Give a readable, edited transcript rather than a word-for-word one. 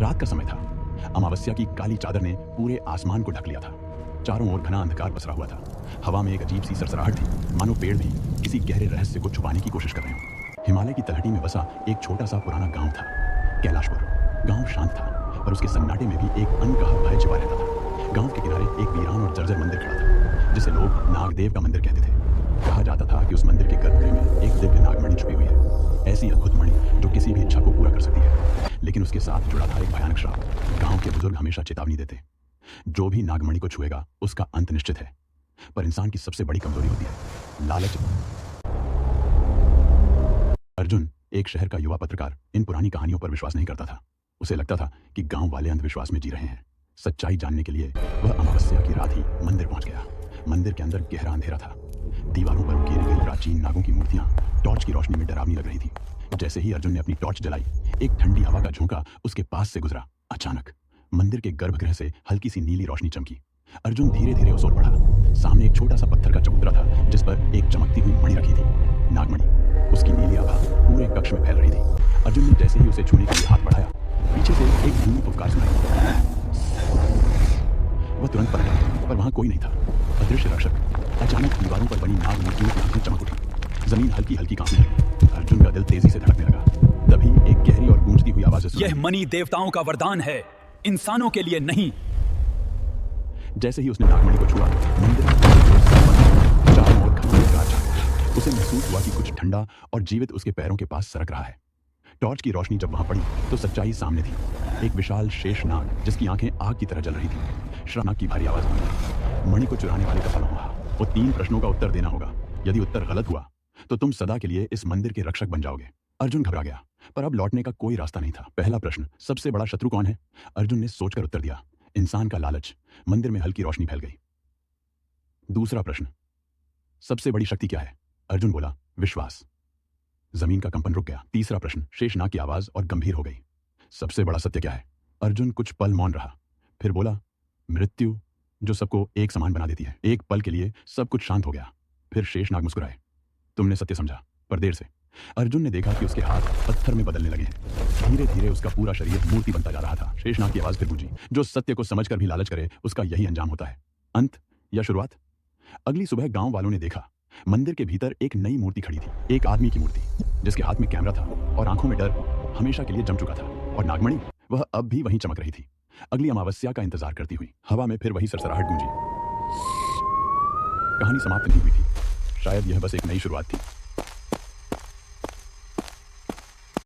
रात का समय था। अमावस्या की काली चादर ने पूरे आसमान को ढक लिया था। चारों ओर घना अंधकार पसरा हुआ था। हवा में एक अजीब सी सरसराहट थी, मानो पेड़ भी किसी गहरे रहस्य को छुपाने की कोशिश कर रहे हों। हिमालय की तलहटी में बसा एक छोटा सा पुराना गांव था, कैलाशपुर। गांव शांत था, पर उसके सन्नाटे में भी एक अनकहा भय छिपा रहता था। गांव के किनारे एक वीरान और जर्जर मंदिर खड़ा था, जिसे लोग नागदेव का मंदिर कहते थे। कहा जाता था कि उस मंदिर के गर्भगृह में एक दिव्य नागमणि छुपी हुई है, ऐसी अद्भुत मणि जो किसी भी इच्छा को पूरा कर सकती है। लेकिन उसके साथ जुड़ा था एक भयानक श्राप। गांव के बुजुर्ग हमेशा चेतावनी देते, जो भी नागमणि को छुएगा उसका अंत निश्चित है। पर इंसान की सबसे बड़ी कमजोरी होती है लालच। अर्जुन, एक शहर का युवा पत्रकार, इन पुरानी कहानियों पर विश्वास नहीं करता था। उसे लगता था कि गांव वाले अंधविश्वास में जी रहे हैं। सच्चाई जानने के लिए वह अमावस्या की रात ही मंदिर पहुंच गया। मंदिर के अंदर गहरा अंधेरा था। दीवारों पर उकेरी गई प्राचीन नागों की मूर्तियां टॉर्च की रोशनी में डरावनी लग रही थी। जैसे ही अर्जुन ने अपनी टॉर्च जलाई, एक ठंडी हवा का झोंका उसके पास से गुजरा। अचानक मंदिर के गर्भगृह से हल्की सी नीली रोशनी चमकी। अर्जुन धीरे धीरे उस ओर बढ़ा। सामने एक छोटा सा पत्थर का चबूतरा था, जिस पर एक चमकती हुई मणि रखी थी, नागमणि। उसकी नीली आभा पूरे कक्ष में फैल रही थी। अर्जुन ने जैसे ही उसे छूने के लिए हाथ बढ़ाया, पीछे से एक धीमी पुकार सुनाई। वह तुरंत पलटा, पर वहां कोई नहीं था। अदृश्य रक्षक। अचानक दीवारों पर बनी नाग मूर्तियों की आंखें चमक उठी। जमीन हल्की हल्की कांपने लगी। अर्जुन का दिल तेजी से धड़कने लगा। तभी एक गहरी और गूंजती हुई आवाज सुनाई। यह मणि देवताओं का वरदान है, इंसानों के लिए नहीं। जैसे ही उसने नागमणि को छुआ, मंदिर चारों ओर घना अंधकार छा गया। उसे महसूस हुआ कि कुछ ठंडा और जीवित उसके पैरों के पास सरक रहा है। टॉर्च की रोशनी जब वहां पड़ी तो सच्चाई सामने थी। एक विशाल शेष नाग, जिसकी आंखें आग की तरह जल रही थी। श्रानाग की भारी आवाज हुई, मणि को चुराने वाले का फल होगा। वो 3 प्रश्नों का उत्तर देना होगा। यदि उत्तर गलत हुआ तो तुम सदा के लिए इस मंदिर के रक्षक बन जाओगे। अर्जुन घबरा गया, पर अब लौटने का कोई रास्ता नहीं था। पहला प्रश्न, सबसे बड़ा शत्रु कौन है? अर्जुन ने सोचकर उत्तर दिया, इंसान का लालच। मंदिर में हल्की रोशनी फैल गई। दूसरा प्रश्न, सबसे बड़ी शक्ति क्या है? अर्जुन बोला, विश्वास। जमीन का कंपन रुक गया। तीसरा प्रश्न, शेषनाग की आवाज और गंभीर हो गई, सबसे बड़ा सत्य क्या है? अर्जुन कुछ पल मौन रहा, फिर बोला, मृत्यु, जो सबको एक समान बना देती है। एक पल के लिए सब कुछ शांत हो गया। फिर शेषनाग मुस्कुराए, तुमने सत्य समझा, पर देर से। अर्जुन ने देखा कि उसके हाथ पत्थर में बदलने लगे हैं। धीरे धीरे उसका पूरा शरीर मूर्ति बनता जा रहा था। शेषनाग की आवाज फिर गूंजी, जो सत्य को समझकर भी लालच करे, उसका यही अंजाम होता है। अंत या शुरुआत? अगली सुबह गांव वालों ने देखा, मंदिर के भीतर एक नई मूर्ति खड़ी थी। एक आदमी की मूर्ति, जिसके हाथ में कैमरा था और आंखों में डर हमेशा के लिए जम चुका था। और नागमणि, वह अब भी वहीं चमक रही थी, अगली अमावस्या का इंतजार करती हुई। हवा में फिर वही सरसराहट गूंजी। कहानी समाप्त नहीं हुई थी। शायद यह बस एक नई शुरुआत थी।